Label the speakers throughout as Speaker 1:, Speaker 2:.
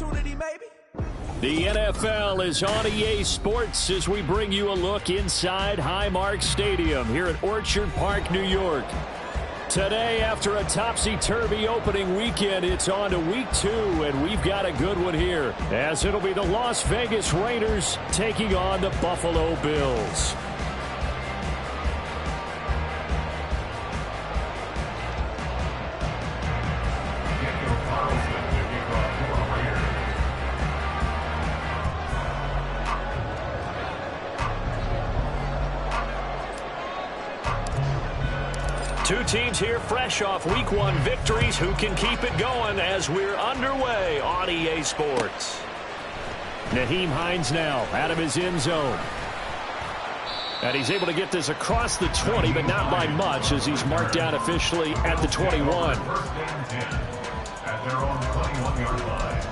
Speaker 1: opportunity, maybe.
Speaker 2: The NFL is on EA Sports as we bring you a look inside Highmark Stadium here at Orchard Park, New York. Today, after a topsy-turvy opening weekend, it's on to week 2, and we've got a good one here, as it'll be the Las Vegas Raiders taking on the Buffalo Bills. Two teams here fresh off Week 1 victories. Who can keep it going as we're underway on EA Sports? Nyheim Hines now out of his end zone. And he's able to get this across the 20, but not by much as he's marked down officially at the 21.
Speaker 3: First and 10 at their own 21-yard line.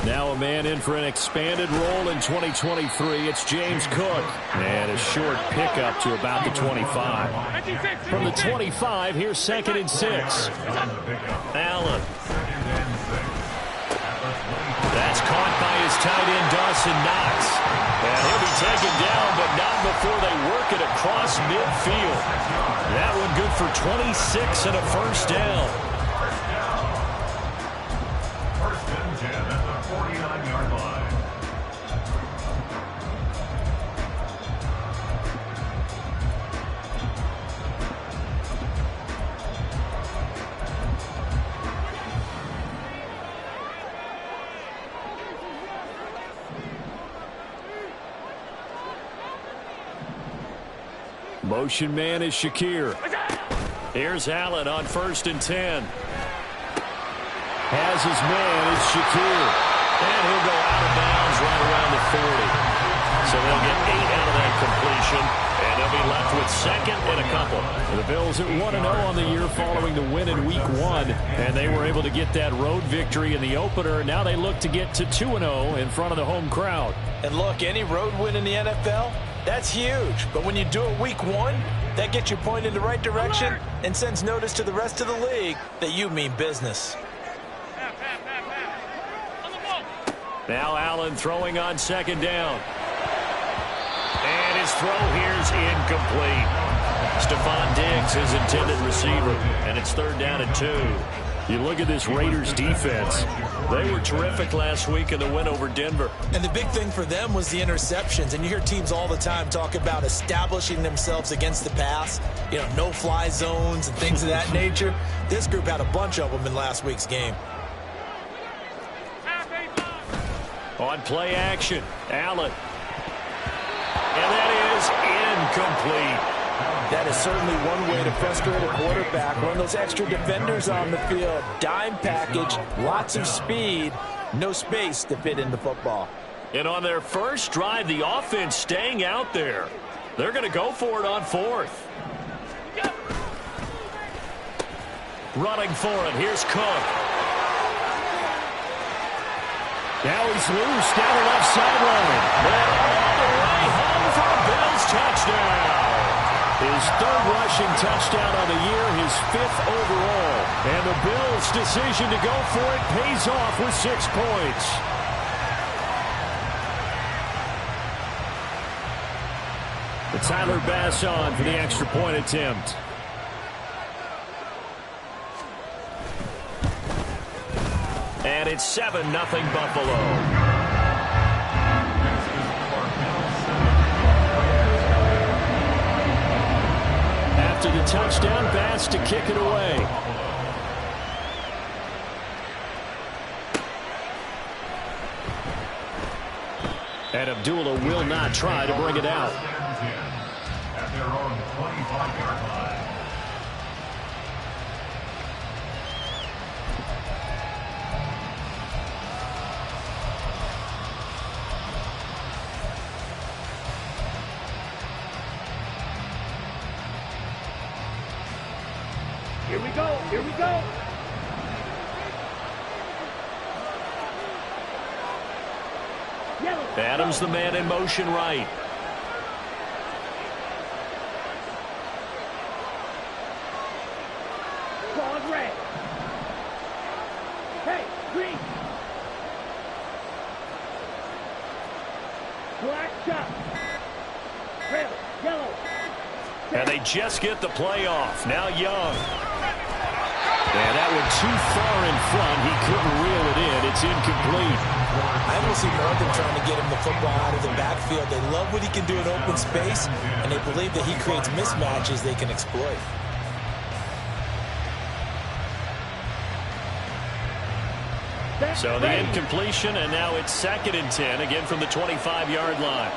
Speaker 2: Now a man in for an expanded role in 2023. It's James Cook. And a short pickup to about the 25. From the 25, here's 2nd and 6. Allen. That's caught by his tight end, Dawson Knox. And he'll be taken down, but not before they work it across midfield. That one good for 26 and a first down. Motion man is Shakir. Here's Allen on 1st and 10. Has his man, it's Shakir. And he'll go out of bounds right around the 40. So they'll get 8 out of that completion. And they'll be left with 2nd and a couple. The Bills at 1-0 on the year following the win in Week 1. And they were able to get that road victory in the opener. Now they look to get to 2-0 in front of the home crowd.
Speaker 4: And look, any road win in the NFL, that's huge. But when you do it Week 1, that gets you pointed in the right direction and sends notice to the rest of the league that you mean business.
Speaker 2: Now Allen throwing on 2nd down. And his throw here's incomplete. Stephon Diggs, his intended receiver. And it's 3rd down and 2. You look at this Raiders defense. They were terrific last week in the win over Denver.
Speaker 4: And the big thing for them was the interceptions. And you hear teams all the time talk about establishing themselves against the pass. You know, no-fly zones and things of that nature. This group had a bunch of them in last week's game.
Speaker 2: On play action, Allen. And that is incomplete.
Speaker 4: That is certainly one way to frustrate a quarterback. One of those extra defenders on the field. Dime package, lots of speed, no space to fit in the football.
Speaker 2: And on their first drive, the offense staying out there. They're going to go for it on 4th. Running for it, here's Cook. Now he's loose down the left sideline. And all the way home for a Bills touchdown. His 3rd rushing touchdown on the year, his 5th overall. And the Bills' decision to go for it pays off with 6 points. The Tyler Bass on for the extra point attempt. And it's 7-0 Buffalo. After the touchdown, Bass to kick it away. And Abdullah will not try to bring it out.
Speaker 3: At their own 25-yard line.
Speaker 1: Here we go. Here we go. Yellow.
Speaker 2: Adams the man in motion right.
Speaker 1: Ball red. Hey, green. Black shot. Red, yellow.
Speaker 2: And they just get the play off. Now Young. And that one too far in front. He couldn't reel it in. It's incomplete.
Speaker 4: I almost see Northern trying to get him the football out of the backfield. They love what he can do in open space, and they believe that he creates mismatches they can exploit.
Speaker 2: So the incompletion, and now it's 2nd and 10, again from the 25-yard line.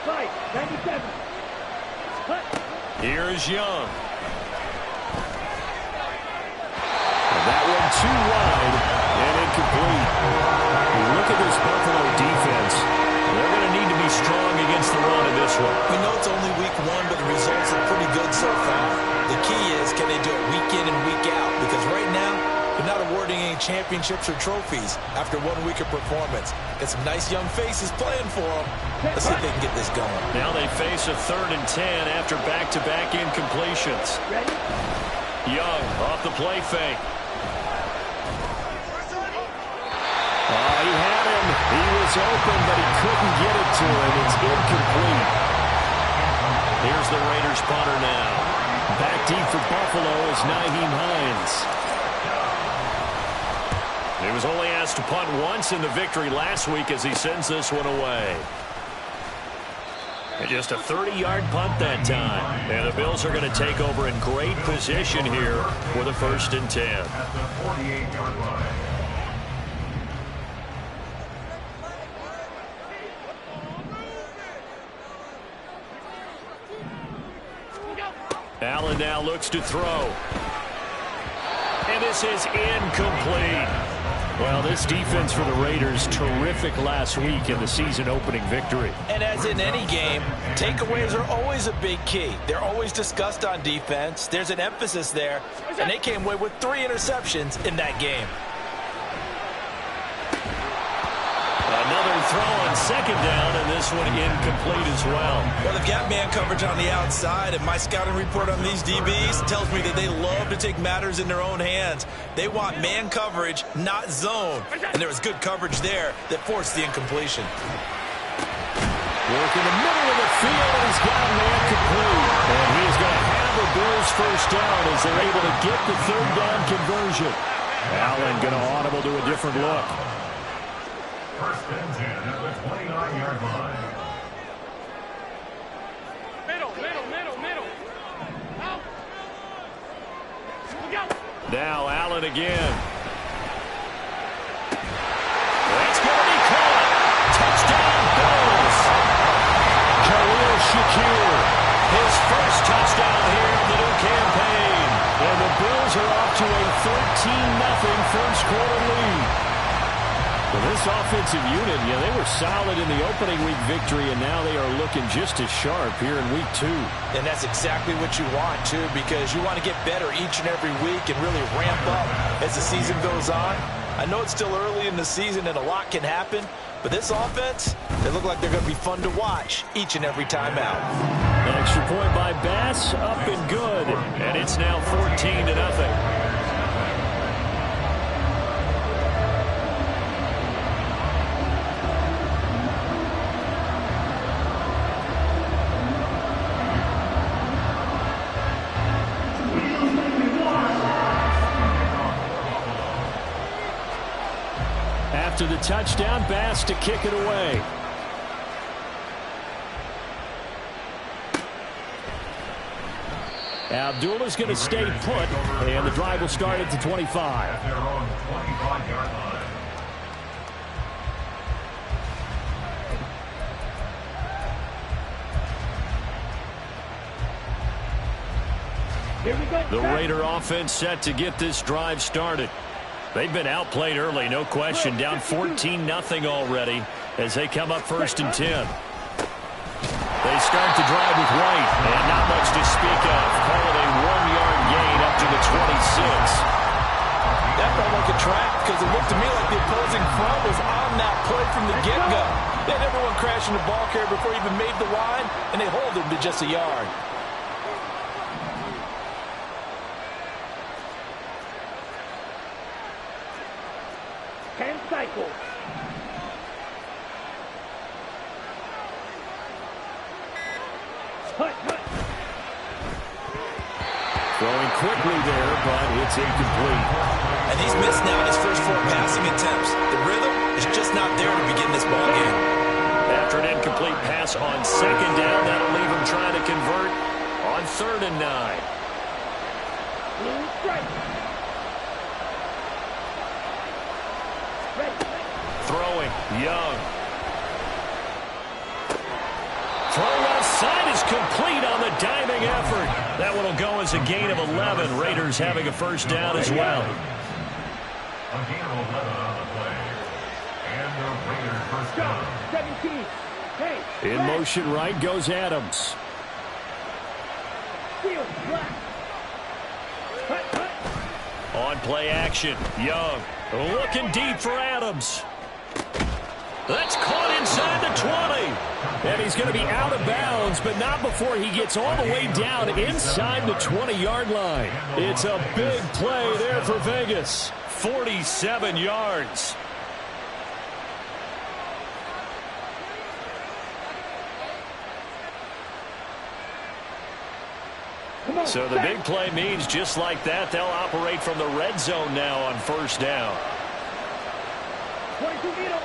Speaker 1: Fight, 97. Cut.
Speaker 2: Here's Young. And that one too wide and incomplete. Look at this Buffalo defense. They're going to need to be strong against the run in this one.
Speaker 4: We know it's only week 1, but the results are pretty good so far. The key is, can they do it week in and week out? Because right now, they're not awarding any championships or trophies after 1 week of performance. Got some nice young faces playing for them. Let's see if they can get this going.
Speaker 2: Now they face a 3rd and 10 after back-to-back incompletions.
Speaker 1: Ready?
Speaker 2: Young off the play fake. He had him. He was open, but he couldn't get it to him. It's incomplete. Here's the Raiders punter now. Back deep for Buffalo is Nyheim Hines. He was only asked to punt once in the victory last week as he sends this one away. And just a 30-yard punt that time. And the Bills are going to take over in great position here for the 1st and 10.
Speaker 3: At the 48-yard line.
Speaker 2: Allen now looks to throw. And this is incomplete. Well, this defense for the Raiders, terrific last week in the season-opening victory.
Speaker 4: And as in any game, takeaways are always a big key. They're always discussed on defense. There's an emphasis there, and they came away with 3 interceptions in that game.
Speaker 2: Another throw on 2nd down, and this one incomplete as well.
Speaker 4: Well, they've got man coverage on the outside, and my scouting report on these DBs tells me that they love to take matters in their own hands. They want man coverage, not zone. And there was good coverage there that forced the incompletion.
Speaker 2: Work in the middle of the field, and he's got man complete. And he is going to have the Bills 1st down as they're able to get the 3rd down conversion. Allen going to audible to a different look.
Speaker 3: 1st and 10 at the 29-yard line.
Speaker 1: Middle. Out. Go.
Speaker 2: Now Allen again. That's going to be caught. Touchdown, Bills. Khalil Shakir, his 1st touchdown here in the new campaign. And the Bills are off to a 13-0 1st-quarter lead. Well, this offensive unit, they were solid in the opening week victory, and now they are looking just as sharp here in week 2.
Speaker 4: And that's exactly what you want, too, because you want to get better each and every week and really ramp up as the season goes on. I know it's still early in the season and a lot can happen, but this offense, they look like they're going to be fun to watch each and every time out.
Speaker 2: An extra point by Bass, up and good, and it's now 14-0. After the touchdown, Bass to kick it away. Abdullah's going to stay put, and the drive will start at the 25.
Speaker 3: At their own 25-yard line.
Speaker 1: Here we go.
Speaker 2: The Raider offense set to get this drive started. They've been outplayed early, no question. Down 14-0 already as they come up 1st and 10. They start the drive with White, and not much to speak of. Call it a 1-yard gain up to the 26.
Speaker 4: That felt like a trap because it looked to me like the opposing front was on that play from the get-go. They had everyone crashing the ball carrier before he even made the line, and they hold him to just a yard.
Speaker 1: Cycle.
Speaker 2: Throwing quickly there, but it's incomplete.
Speaker 4: And he's missed now in his first 4 passing attempts. The rhythm is just not there to begin this ball game.
Speaker 2: After an incomplete pass on 2nd down, that'll leave him trying to convert on 3rd and 9. Throwing, Young. Throw left side is complete on the diving effort. That one will go as a gain of 11. Raiders having a 1st down as well.
Speaker 3: A gain of 11 on the play. And the Raiders 1st down.
Speaker 1: 17. Hey,
Speaker 2: in motion right goes Adams. On play action, Young looking deep for Adams. That's caught inside the 20. And he's going to be out of bounds, but not before he gets all the way down inside the 20-yard line. It's a big play there for Vegas. 47 yards. So the big play means just like that, they'll operate from the red zone now on 1st down.
Speaker 1: 22 meters.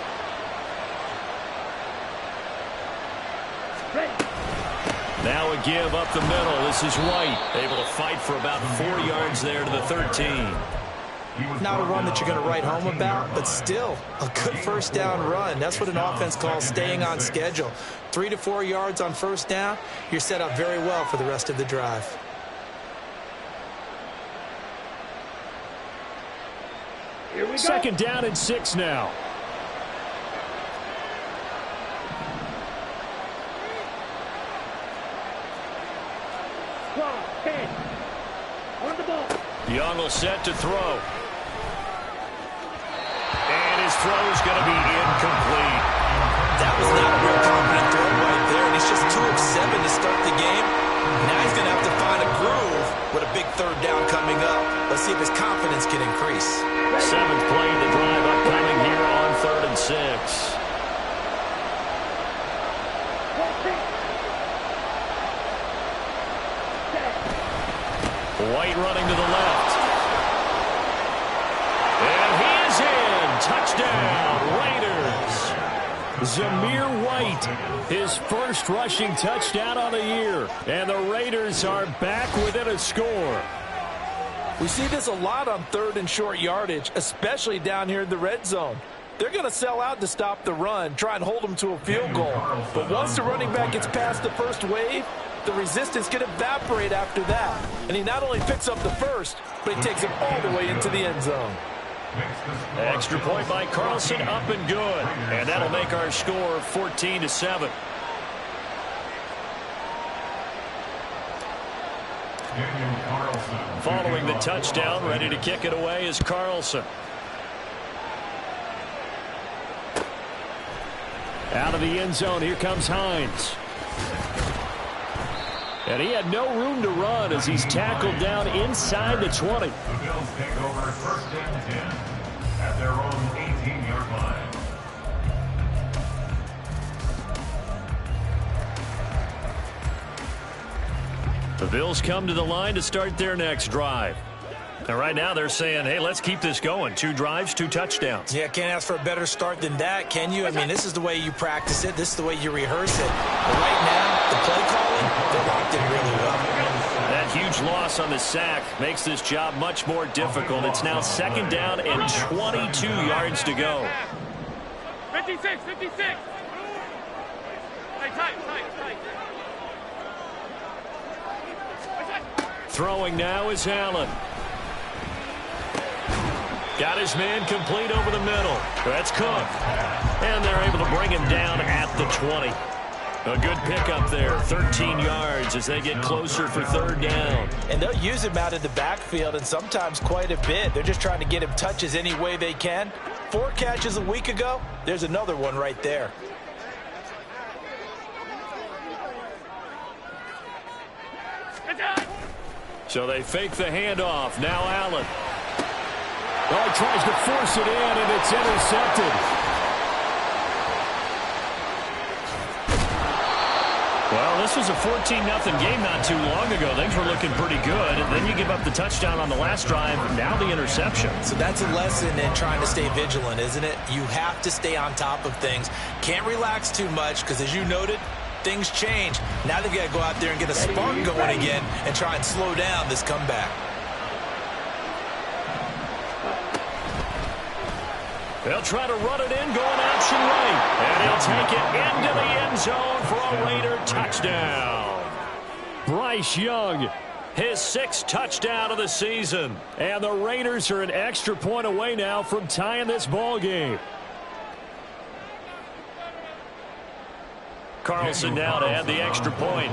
Speaker 2: Now a give up the middle. This is White, able to fight for about 4 yards there to the 13.
Speaker 4: Not a run that you're going to write home about, but still a good 1st down run. That's what an offense calls staying on schedule. 3 to 4 yards on 1st down, you're set up very well for the rest of the drive.
Speaker 1: Here we go.
Speaker 2: 2nd down and 6 now.
Speaker 1: On the ball.
Speaker 2: Young will set to throw. And his throw is going to be incomplete.
Speaker 4: That was not a real confident throw right there, and he's just 2 of 7 to start the game. Now he's going to have to find a groove with a big 3rd down coming up. Let's see if his confidence can increase.
Speaker 2: 7th play of the drive upcoming here on 3rd and 6. White running to the left. And he is in. Touchdown, Raiders. Zamir White, his first rushing touchdown on the year. And the Raiders are back within a score.
Speaker 4: We see this a lot on 3rd and short yardage, especially down here in the red zone. They're going to sell out to stop the run, try and hold them to a field goal. But once the running back gets past the first wave, the resistance can evaporate after that. And he not only picks up the first, but he takes it all the way into the end zone.
Speaker 2: Extra point by Carlson, up and good. And that'll make our score 14-7. Following the touchdown, ready to kick it away is Carlson. Out of the end zone, here comes Hines. And he had no room to run as he's tackled down inside the 20.
Speaker 3: The Bills take over 1st and 10 at their own 18-yard line.
Speaker 2: The Bills come to the line to start their next drive. And right now they're saying, hey, let's keep this going. 2 drives, 2 touchdowns.
Speaker 4: Yeah, can't ask for a better start than that, can you? I mean, this is the way you practice it. This is the way you rehearse it. But right now, the play calling, they're locked in really well.
Speaker 2: That huge loss on the sack makes this job much more difficult. It's now 2nd down and 22 yards to go.
Speaker 1: 56, 56. Tight.
Speaker 2: Throwing now is Allen. Got his man complete over the middle. That's Cook. And they're able to bring him down at the 20. A good pickup there, 13 yards as they get closer for third down.
Speaker 4: And they'll use him out in the backfield, and sometimes quite a bit. They're just trying to get him touches any way they can. 4 catches a week ago, there's another one right there.
Speaker 2: So they fake the handoff. Now Allen. Oh, he tries to force it in, and it's intercepted. Well, this was a 14-0 game not too long ago. Things were looking pretty good. And then you give up the touchdown on the last drive. Now the interception.
Speaker 4: So that's a lesson in trying to stay vigilant, isn't it? You have to stay on top of things. Can't relax too much because, as you noted, things change. Now they've got to go out there and get a spark going again and try and slow down this comeback.
Speaker 2: They'll try to run it in, going option right. And he'll take it into the end zone for a Raider touchdown. Bryce Young, his 6th touchdown of the season. And the Raiders are an extra point away now from tying this ball game. Carlson now to add the extra point.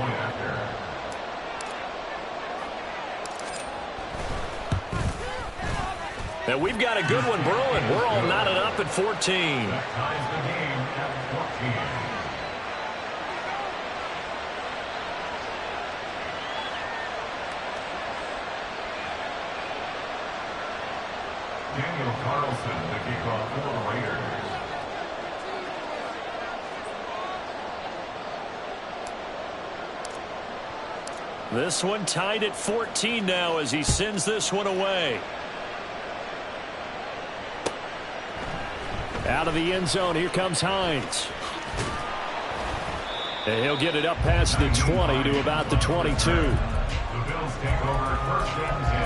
Speaker 2: And we've got a good one brewing. We're all knotted up at 14.
Speaker 3: That ties the game at 14. Daniel Carlson, the kickoff for the Raiders.
Speaker 2: This one tied at 14 now as he sends this one away. Out of the end zone, here comes Hines. And he'll get it up past the 20 to about the 22.
Speaker 3: The Bills take over 1st and 10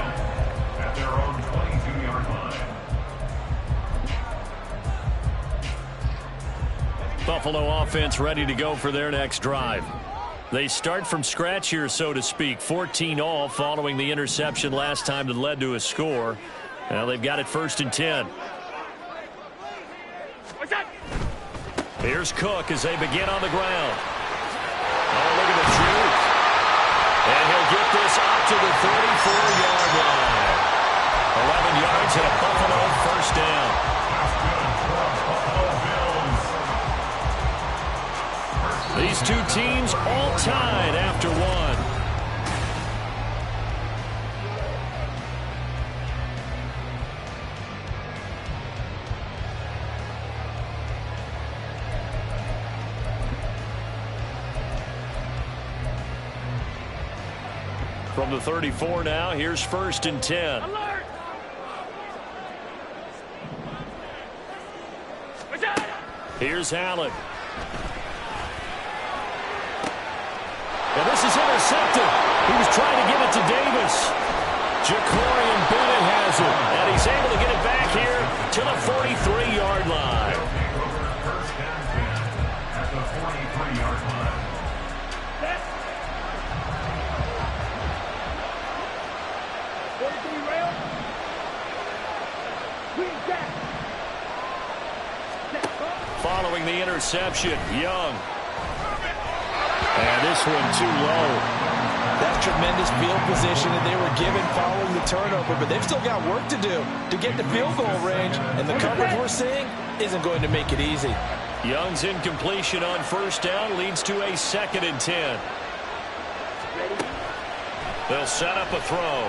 Speaker 3: at their own 22-yard line.
Speaker 2: Buffalo offense ready to go for their next drive. They start from scratch here, so to speak. 14 all following the interception last time that led to a score. Now they've got it 1st and 10. Here's Cook as they begin on the ground. Oh, look at the juke. And he'll get this up to the 34-yard line. 11 yards and a Buffalo 1st down. These two teams all tied after one. From the 34 now, here's 1st and 10.
Speaker 1: Alert!
Speaker 2: Here's Allen. And this is intercepted. He was trying to give it to Davis. Ja'Cory Bennett has it. And he's able to get it back here to the 43-yard line.
Speaker 3: Take over 1st and 10 at the 43-yard line.
Speaker 2: Following the interception, Young. And this one too low.
Speaker 4: That's tremendous field position that they were given following the turnover, but they've still got work to do to get the field goal range, and the coverage we're seeing isn't going to make it easy.
Speaker 2: Young's incompletion on 1st down leads to a 2nd and 10. They'll set up a throw.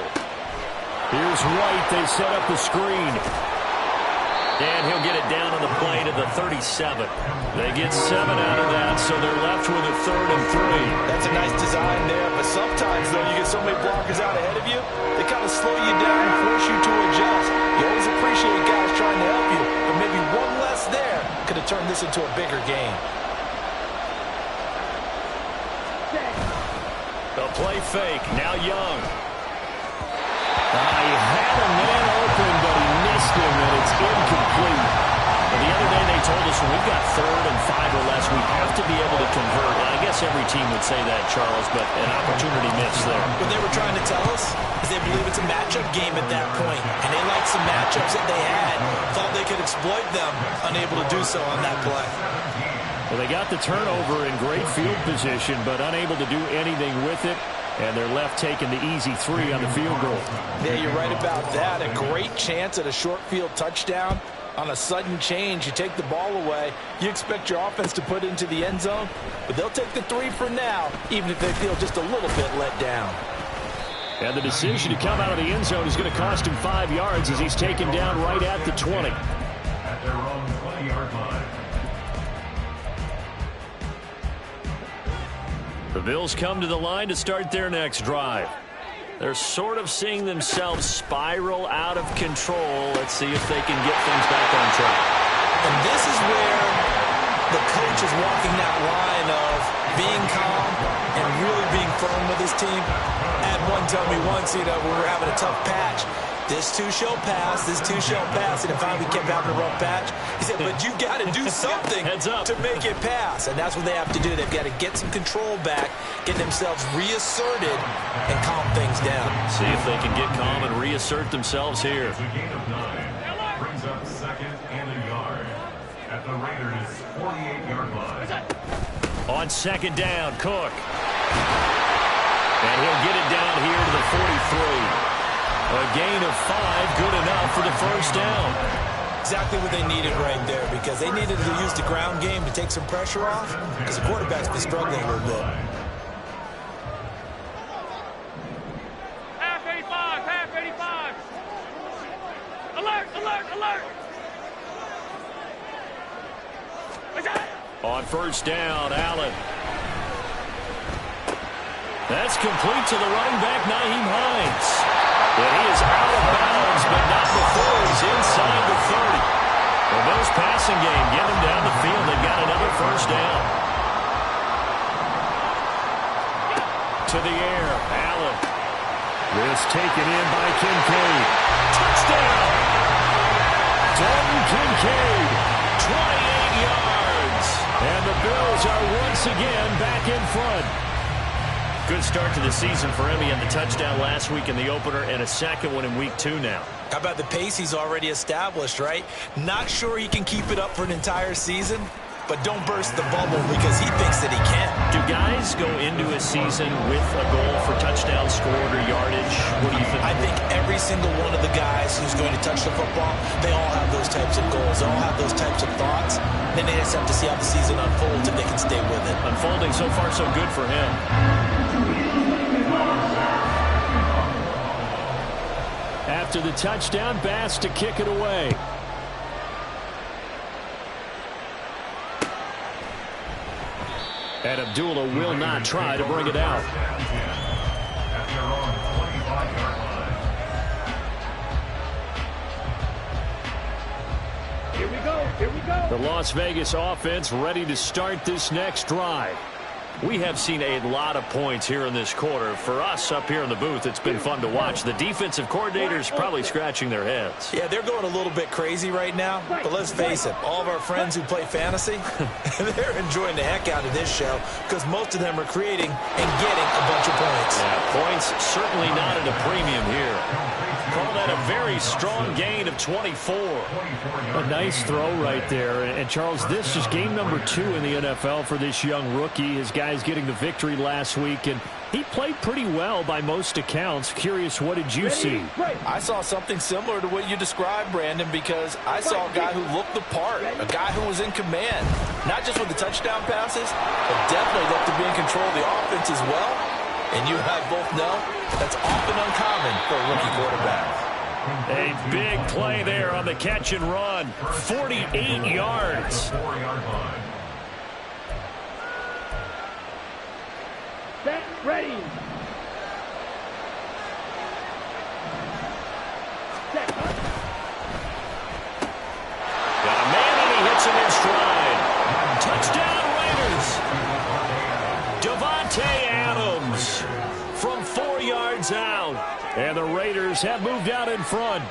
Speaker 2: Here's White. They set up the screen. And he'll get it down on the play to the 37. They get 7 out of that, so they're left with a 3rd and 3.
Speaker 4: That's a nice design there, but sometimes, though, you get so many blockers out ahead of you, they kind of slow you down and force you to adjust. You always appreciate guys trying to help you, but maybe one less there could have turned this into a bigger game.
Speaker 2: The play fake, now Young. He had a man open, but he missed him, and it's incomplete. And the other day they told us when we've got 3rd and 5 or less, we have to be able to convert. And I guess every team would say that, Charles, but an opportunity missed there.
Speaker 4: What they were trying to tell us is they believe it's a matchup game at that point, and they liked some matchups that they had, thought they could exploit them, unable to do so on that play.
Speaker 2: Well, they got the turnover in great field position, but unable to do anything with it. And they're left taking the easy 3 on the field goal.
Speaker 4: Yeah, you're right about that. A great chance at a short field touchdown. On a sudden change, you take the ball away. You expect your offense to put it into the end zone, but they'll take the 3 for now, even if they feel just a little bit let down.
Speaker 2: And the decision to come out of the end zone is going to cost him 5 yards as he's taken down right at the 20.
Speaker 3: At their own 20-yard line.
Speaker 2: The Bills come to the line to start their next drive. They're sort of seeing themselves spiral out of control. Let's see if they can get things back on track.
Speaker 4: And this is where the coach is walking that line of being calm and really being firm with his team. I had one tell me once, we were having a tough patch. This too shall pass, this too shall pass, and finally we kept having a rough patch. He said, but you got to do something to make it pass, and that's what they have to do. They've got to get some control back, get themselves reasserted, and calm things down.
Speaker 2: See if they can get calm and reassert themselves here.
Speaker 3: The gain of 9 brings up 2nd and a yard at the Raiders' 48-yard line.
Speaker 2: On 2nd down, Cook. And he'll get it down here to the 43. A gain of 5, good enough for the first down.
Speaker 4: Exactly what they needed right there, because they needed to use the ground game to take some pressure off, because the quarterback's been struggling a little bit.
Speaker 1: Half 85, half 85. Alert, alert, alert.
Speaker 2: On 1st down, Allen. That's complete to the running back, Nyheim Hines. And he is out of bounds, but not before he's inside the 30. The Bills passing game, get him down the field. They've got another 1st down. To the air, Allen. This taken in by Kincaid. Touchdown! Dalton Kincaid, 28 yards. And the Bills are once again back in front. Good start to the season for him. He had the touchdown last week in the opener and a 2nd one in week 2 now.
Speaker 4: How about the pace he's already established, right? Not sure he can keep it up for an entire season, but don't burst the bubble because he thinks that he can.
Speaker 2: Do guys go into a season with a goal for touchdown scored or yardage? What do you think?
Speaker 4: I think every single one of the guys who's going to touch the football, they all have those types of goals. They all have those types of thoughts. Then they just have to see how the season unfolds if they can stay with it.
Speaker 2: Unfolding so far so good for him. After the touchdown, Bass to kick it away. And Abdullah will not try to bring it out.
Speaker 3: At their own 25-yard line.
Speaker 1: Here we go, here we go.
Speaker 2: The Las Vegas offense ready to start this next drive. We have seen a lot of points here in this quarter. For us up here in the booth, it's been fun to watch. The defensive coordinators probably scratching their heads.
Speaker 4: Yeah, they're going a little bit crazy right now. But let's face it, all of our friends who play fantasy, they're enjoying the heck out of this show because most of them are creating and getting a bunch of points.
Speaker 2: Yeah, points certainly not at a premium here. Call that a very strong gain of 24. A nice throw right there. And Charles, this is game number 2 in the NFL for this young rookie. His guys getting the victory last week, and he played pretty well by most accounts. Curious, what did you see?
Speaker 4: I saw something similar to what you described, Brandon, because I saw a guy who looked the part, a guy who was in command, not just with the touchdown passes, but definitely looked to be in control of the offense as well. And you and I both know that's often uncommon for a rookie quarterback.
Speaker 2: A big play there on the catch and run. 48 yards.
Speaker 3: 4-yard line.
Speaker 1: Set, ready. Set,
Speaker 2: Got a man and he hits him in stride. Touchdown Raiders. Devontae Adams from 4 yards out. And the Raiders have moved out in front.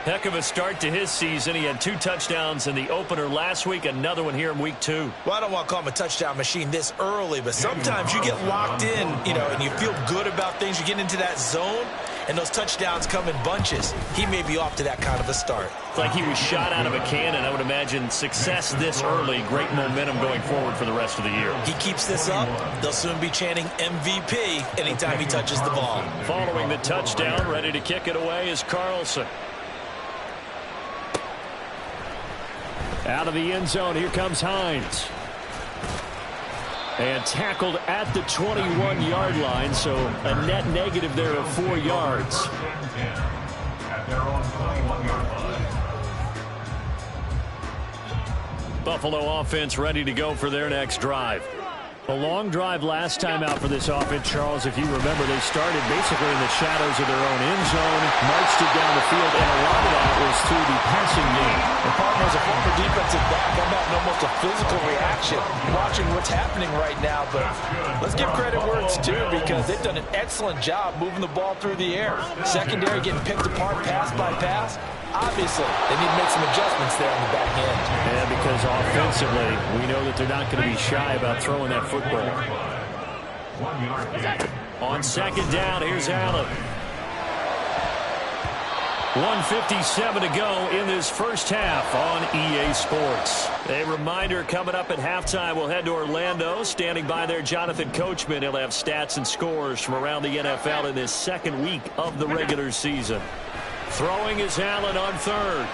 Speaker 2: Heck of a start to his season. He had 2 touchdowns in the opener last week, another one here in week 2.
Speaker 4: Well, I don't want to call him a touchdown machine this early, but sometimes you get locked in, and you feel good about things. You get into that zone, and those touchdowns come in bunches. He may be off to that kind of a start.
Speaker 2: It's like he was shot out of a cannon. I would imagine success this early, great momentum going forward for the rest of the year.
Speaker 4: He keeps this up, they'll soon be chanting MVP anytime he touches the ball.
Speaker 2: Following the touchdown, ready to kick it away is Carlson. Out of the end zone, here comes Hines. And tackled at the 21-yard line, so a net negative there of 4 yards.
Speaker 3: At their own 21-yard line.
Speaker 2: Buffalo offense ready to go for their next drive. A long drive last time out for this offense, Charles. If you remember, they started basically in the shadows of their own end zone, marched it down the field, and a lot of that was through the passing game.
Speaker 4: And partner, as a former defensive back, I'm having almost a physical reaction watching what's happening right now. But let's give credit where it's due, because they've done an excellent job moving the ball through the air. Secondary getting picked apart pass by pass. Obviously, they need to make some adjustments there on the back end.
Speaker 2: Yeah, because offensively, we know that they're not going to be shy about throwing that football.
Speaker 3: 1 yard gain.
Speaker 2: On second down, here's Allen. 1:57 to go in this first half on EA Sports. A reminder, coming up at halftime, we'll head to Orlando. Standing by there, Jonathan Coachman. He'll have stats and scores from around the NFL in this second week of the regular season. Throwing is Allen on third.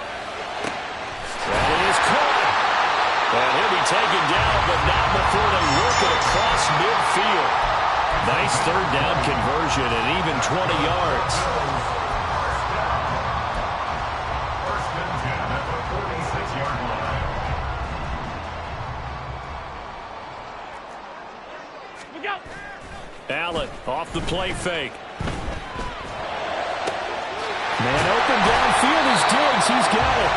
Speaker 2: That is caught. And he'll be taken down, but not before they work it across midfield. Nice third down conversion and even 20 yards.
Speaker 3: First and 10 at the 46-yard line.
Speaker 1: We go.
Speaker 2: Allen off the play fake. Man open downfield is Diggs. He's got it.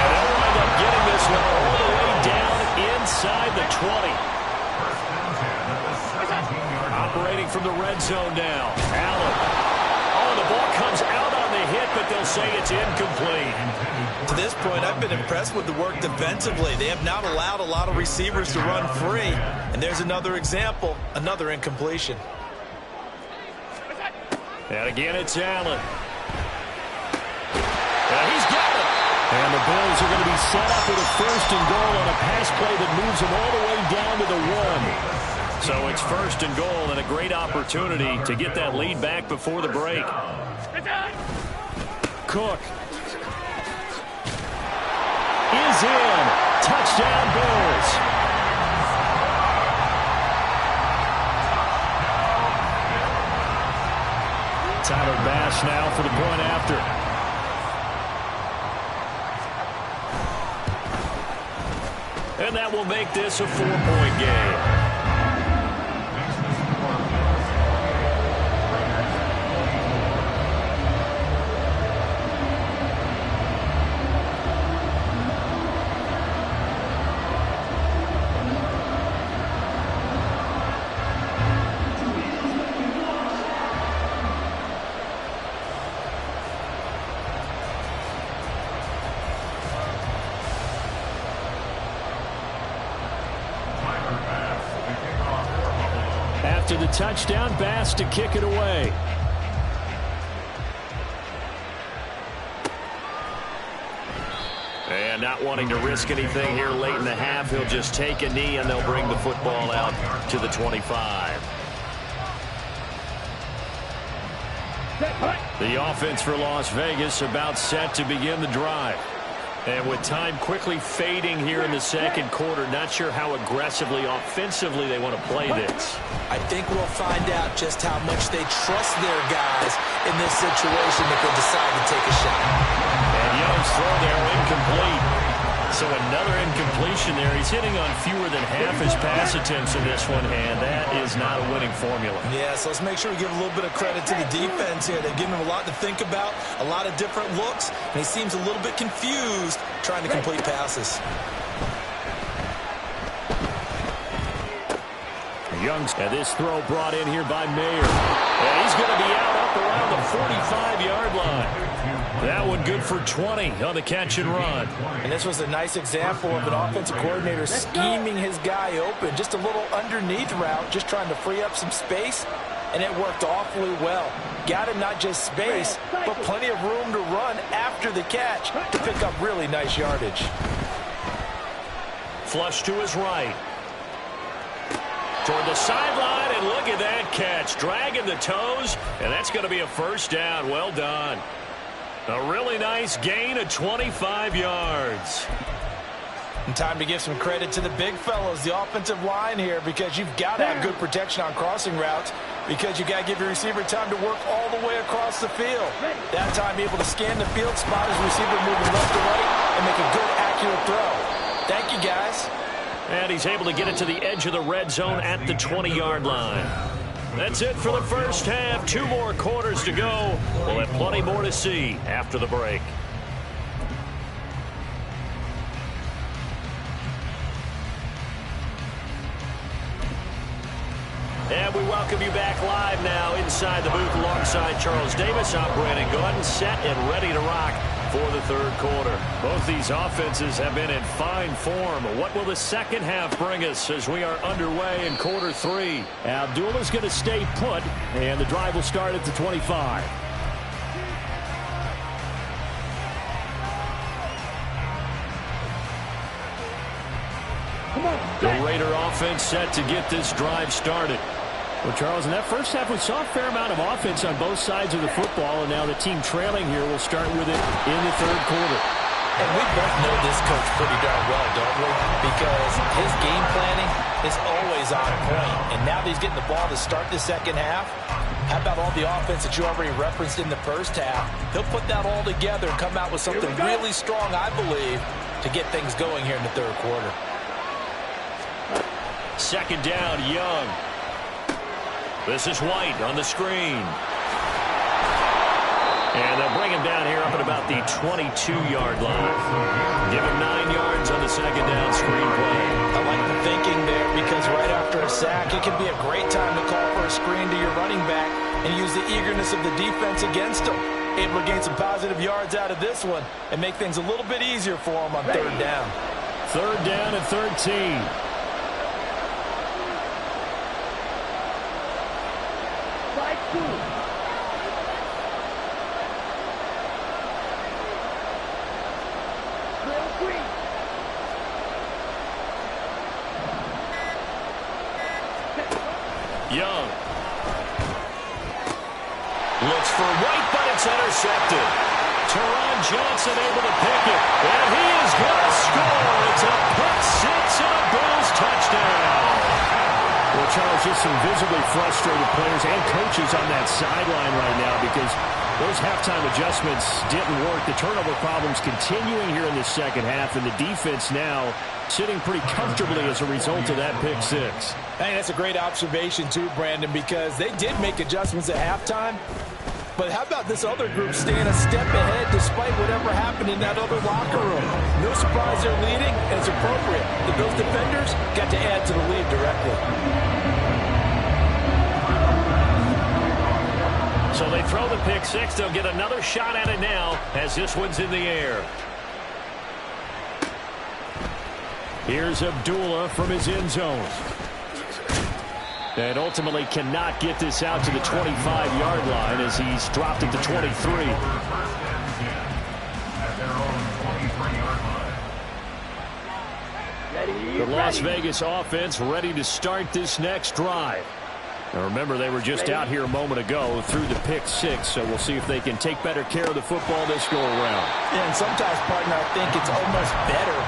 Speaker 2: And they'll wind up getting this one all the way down inside the 20.
Speaker 3: First and 10 at the 17-yard line.
Speaker 2: Operating from the red zone now. Allen. Oh, the ball comes out on the hit, but they'll say it's incomplete.
Speaker 4: To this point, I've been impressed with the work defensively. They have not allowed a lot of receivers to run free. And there's another example, another incompletion.
Speaker 2: And again, it's Allen. He's got it. And the Bills are going to be set up with a first and goal on a pass play that moves them all the way down to the 1. So it's first and goal and a great opportunity to get that lead back before the break. Cook is in. Touchdown, Bills. Tyler Bass now for the point after. And that will make this a 4-point game. After the touchdown, Bass to kick it away. And not wanting to risk anything here late in the half, he'll just take a knee and they'll bring the football out to the 25. The offense for Las Vegas about set to begin the drive. And with time quickly fading here in the second quarter, not sure how aggressively, offensively they want to play this.
Speaker 4: I think we'll find out just how much they trust their guys in this situation if they decide to take a shot.
Speaker 2: And Young's throw there incomplete. So another incompletion there. He's hitting on fewer than half his pass attempts in this one, and that is not a winning formula.
Speaker 4: Yeah, so let's make sure we give a little bit of credit to the defense here. They've given him a lot to think about, a lot of different looks, and he seems a little bit confused trying to complete passes.
Speaker 2: Young's and this throw brought in here by Mayer. And he's going to be out up around the 45-yard line. That one good for 20 on the catch and run.
Speaker 4: And this was a nice example of an offensive coordinator scheming his guy open. Just a little underneath route, just trying to free up some space, and it worked awfully well. Got him not just space, but plenty of room to run after the catch to pick up really nice yardage.
Speaker 2: Flush to his right. Toward the sideline, and look at that catch. Dragging the toes, and that's going to be a first down. Well done. A really nice gain of 25 yards.
Speaker 4: And time to give some credit to the big fellas, the offensive line here, because you've got to have good protection on crossing routes, because you got to give your receiver time to work all the way across the field. That time, be able to scan the field, spot his receiver moving left to right, and make a good, accurate throw. Thank you, guys.
Speaker 2: And he's able to get it to the edge of the red zone at the 20-yard line. That's it for the first half. 2 more quarters to go. We'll have plenty more to see after the break. And we welcome you back live now inside the booth alongside Charles Davis. I'm Brandon Gordon, set and ready to rock for the third quarter. Both these offenses have been in fine form. What will the second half bring us as we are underway in quarter 3?
Speaker 5: Abdullah's going to stay put, and the drive will start at the 25.
Speaker 2: The Raider offense set to get this drive started.
Speaker 5: Well, Charles, in that first half, we saw a fair amount of offense on both sides of the football, and now the team trailing here will start with it in the third quarter.
Speaker 4: And we both know this coach pretty darn well, don't we? Because his game planning is always on point. And now that he's getting the ball to start the second half, how about all the offense that you already referenced in the first half? He'll put that all together and come out with something really strong, I believe, to get things going here in the third quarter.
Speaker 2: Second down, Young. This is White on the screen. And they'll bring him down here up at about the 22-yard line. Give him 9 yards on the second down screen play.
Speaker 4: I like the thinking there, because right after a sack, it can be a great time to call for a screen to your running back and use the eagerness of the defense against him. Able to gain some positive yards out of this one and make things a little bit easier for him on third down.
Speaker 5: Third down and 13.
Speaker 2: Young looks for White, but it's intercepted. Teron Johnson able to pick it, and he is going to score. It's a pick six and a Bills touchdown.
Speaker 5: Well, Charles, just some visibly frustrated players and coaches on that sideline right now, because those halftime adjustments didn't work. The turnover problems continuing here in the second half, and the defense now sitting pretty comfortably as a result of that pick six.
Speaker 4: Hey, that's a great observation too, Brandon, because they did make adjustments at halftime. But how about this other group staying a step ahead despite whatever happened in that other locker room? No surprise they're leading, and it's appropriate that those defenders got to add to the lead directly.
Speaker 2: So they throw the pick six. They'll get another shot at it now as this one's in the air.
Speaker 5: Here's Abdullah from his end zone. And ultimately cannot get this out to the 25-yard line as he's dropped it to 23. The Las Vegas offense ready to start this next drive. Now remember, they were just out here a moment ago through the pick six, so we'll see if they can take better care of the football this go around.
Speaker 4: Yeah, and sometimes, partner, I think it's almost better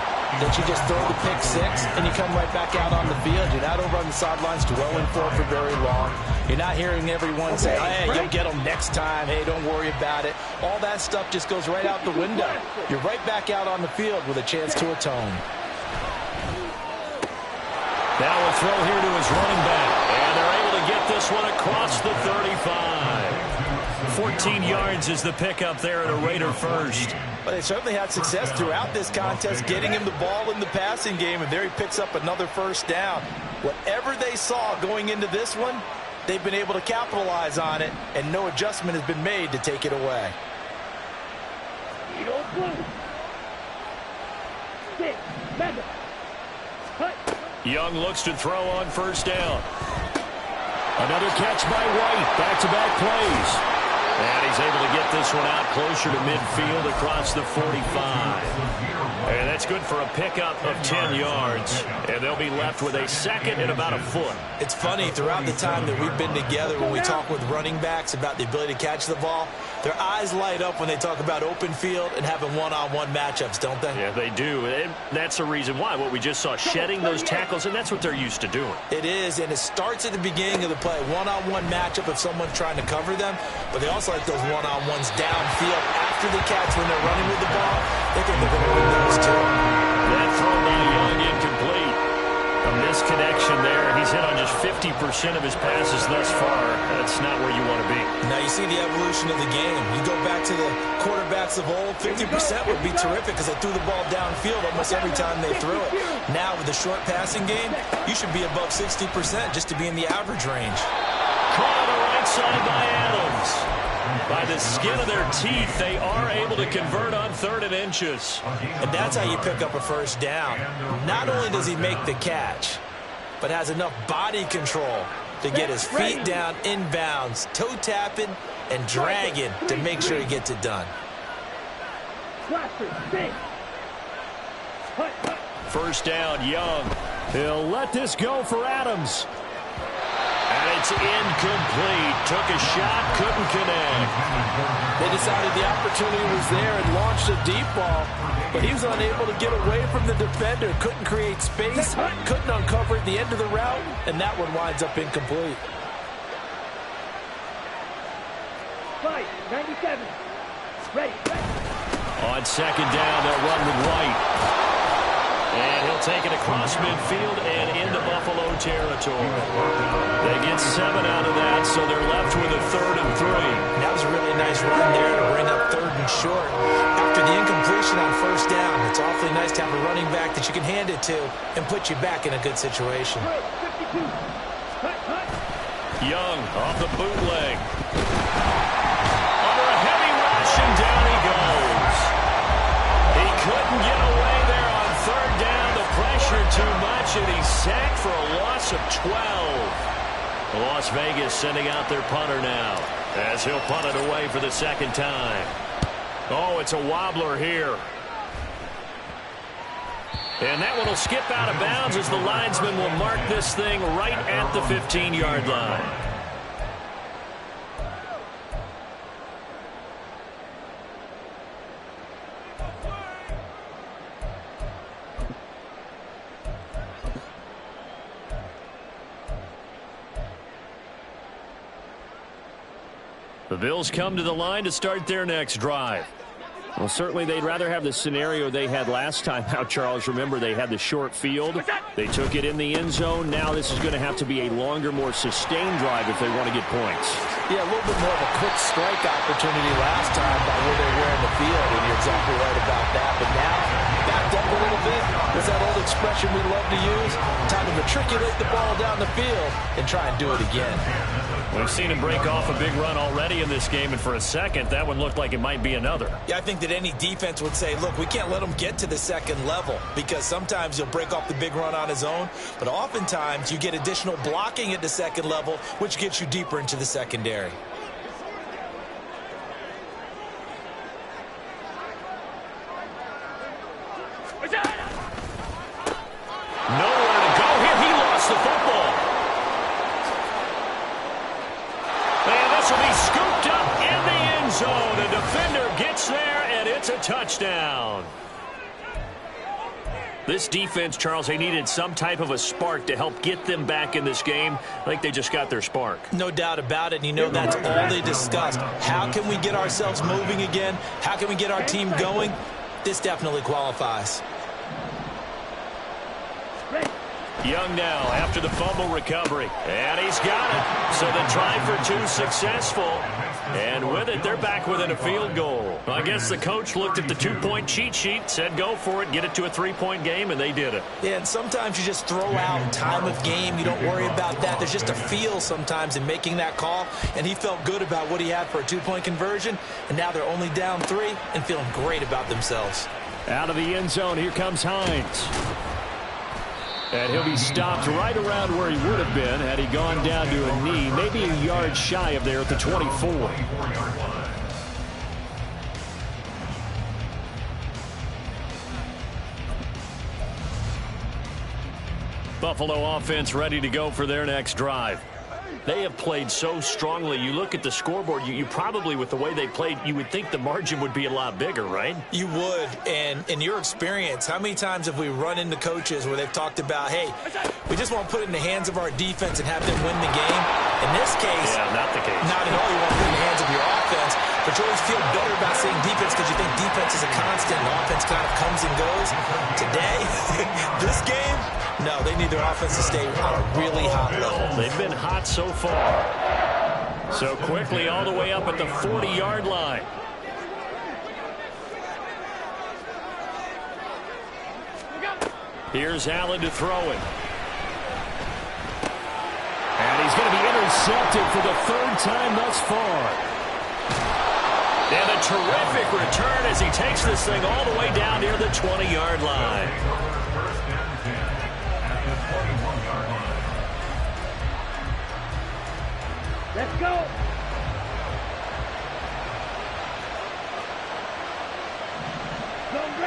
Speaker 4: that you just throw the pick six and you come right back out on the field. You're not over on the sidelines dwelling for very long. You're not hearing everyone say, hey, you'll get them next time. Hey, don't worry about it. All that stuff just goes right out the window. You're right back out on the field with a chance to atone.
Speaker 2: Now a throw here to his running back. And they're able to get this one across the 35. 14 yards is the pickup there at a Raider first.
Speaker 4: But they certainly had success throughout this contest getting him the ball in the passing game, and there he picks up another first down. Whatever they saw going into this one, they've been able to capitalize on it, and no adjustment has been made to take it away.
Speaker 2: Young looks to throw on first down. Another catch by White. Back-to-back plays. And he's able to get this one out closer to midfield across the 45. And that's good for a pickup of 10 yards. And they'll be left with a second and about a foot.
Speaker 4: It's funny, throughout the time that we've been together, when we talk with running backs about the ability to catch the ball, their eyes light up when they talk about open field and having one-on-one matchups, don't they?
Speaker 2: Yeah, they do. And that's the reason why. What we just saw, shedding those tackles, and that's what they're used to doing.
Speaker 4: It is, and it starts at the beginning of the play. One-on-one matchup if someone's trying to cover them, but they also like those one-on-ones downfield after the catch when they're running with the ball. They think they're going to win those too.
Speaker 2: That throw by Young incomplete. A misconnection there. He's hit on just 50% of his passes thus far. That's not where you want to be.
Speaker 4: Now you see the evolution of the game. You go back to the quarterbacks of old, 50% would be terrific because they threw the ball downfield almost every time they threw it. Now with the short passing game, you should be above 60% just to be in the average range.
Speaker 2: Caught on the right side by Adams. By the skin of their teeth, they are able to convert on 3rd and inches.
Speaker 4: And that's how you pick up a first down. Not only does he make the catch, but has enough body control to get his feet down inbounds, toe tapping and dragging to make sure he gets it done.
Speaker 2: First down, Young. He'll let this go for Adams. And it's incomplete. Took a shot, couldn't connect.
Speaker 6: They decided the opportunity was there and launched a deep ball, but he was unable to get away from the defender. Couldn't create space, couldn't uncover at the end of the route, and that one winds up incomplete.
Speaker 1: 97. Ready.
Speaker 2: On second down, they'll run with White. And he'll take it across midfield and into Buffalo territory. They get 7 out of that, so they're left with a 3rd and 3.
Speaker 4: That was a really nice run there to bring up 3rd and short. After the incompletion on first down, it's awfully nice to have a running back that you can hand it to and put you back in a good situation.
Speaker 2: Young off the bootleg. Under a heavy rush, and down he goes. He couldn't get away there on 3rd down. The pressure too much, and he's sacked for a loss of 12. Las Vegas sending out their punter now as he'll punt it away for the second time. Oh, it's a wobbler here. And that one will skip out of bounds as the linesman will mark this thing right at the 15-yard line. The Bills come to the line to start their next drive. Well, certainly they'd rather have the scenario they had last time out, Charles. Remember, they had the short field. They took it in the end zone. Now this is going to have to be a longer, more sustained drive if they want to get points.
Speaker 6: Yeah, a little bit more of a quick strike opportunity last time by where they were in the field, and you're exactly right about that. But now, backed up a little bit. There's that old expression we love to use. Time to matriculate the ball down the field and try and do it again.
Speaker 2: We've seen him break off a big run already in this game, and for a second, that one looked like it might be another.
Speaker 4: Yeah, I think that any defense would say, look, we can't let him get to the second level because sometimes he'll break off the big run on his own, but oftentimes you get additional blocking at the second level, which gets you deeper into the secondary.
Speaker 2: Nowhere to go here. He lost the football. And this will be scooped up in the end zone. The defender gets there, and it's a touchdown. This defense, Charles, they needed some type of a spark to help get them back in this game. I think they just got their spark.
Speaker 4: No doubt about it, and you know that's all they discussed. How can we get ourselves moving again? How can we get our team going? This definitely qualifies.
Speaker 2: Young now after the fumble recovery. And he's got it. So the try for two successful. And with it, they're back within a field goal. I guess the coach looked at the two-point cheat sheet, said go for it, get it to a three-point game, and they did it.
Speaker 4: Yeah, and sometimes you just throw out time of game. You don't worry about that. There's just a feel sometimes in making that call, and he felt good about what he had for a two-point conversion, and now they're only down 3 and feeling great about themselves.
Speaker 2: Out of the end zone, here comes Hines. And he'll be stopped right around where he would have been had he gone down to a knee, maybe a yard shy of there at the 24. Buffalo offense ready to go for their next drive. They have played so strongly. You look at the scoreboard, you probably, with the way they played, you would think the margin would be a lot bigger, right?
Speaker 4: You would. And in your experience, how many times have we run into coaches where they've talked about, hey, we just want to put it in the hands of our defense and have them win the game? In this case,
Speaker 2: yeah, not the case.
Speaker 4: Not at all. You want to put it in the hands of your offense, but you always feel better about saying defense because you think defense is a constant and offense kind of comes and goes. Today, this game, no, they need their offense to stay on a really hot level.
Speaker 2: They've been hot so far. So quickly all the way up at the 40-yard line. Here's Allen to throw it. And he's going to be intercepted for the 3rd time thus far. And a terrific return as he takes this thing all the way down near the 20-yard line.
Speaker 1: Let's go.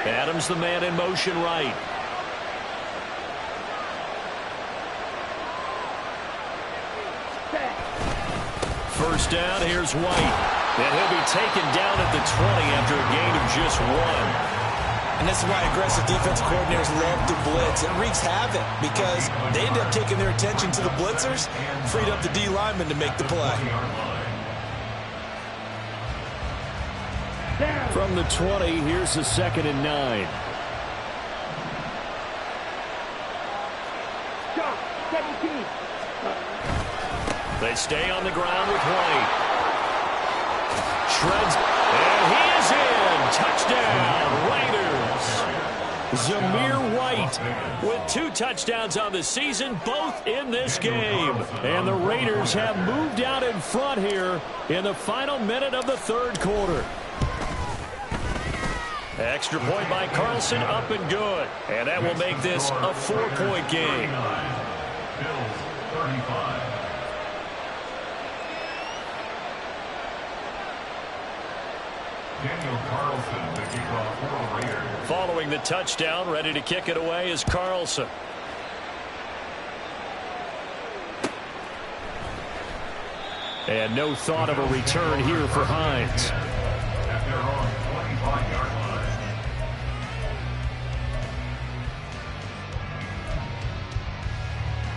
Speaker 2: Adams the man in motion right. First down, here's White. And he'll be taken down at the 20 after a gain of just 1.
Speaker 4: And this is why aggressive defense coordinators love to blitz. It wreaks havoc because they end up taking their attention to the blitzers, freed up the D lineman to make the play.
Speaker 2: From the 20, here's the 2nd and 9. They stay on the ground with White. Shreds, and he is in. Touchdown, Raiders. Zamir White with 2 touchdowns on the season, both in this game. And the Raiders have moved out in front here in the final minute of the 3rd quarter. Extra point by Carlson, up and good. And that will make this a 4-point game.
Speaker 3: Bills 35. Daniel Carlson, the kickoff for the Raiders.
Speaker 2: Following the touchdown, ready to kick it away is Carlson. And no thought of a return here for Hines.
Speaker 3: At their own 25-yard line.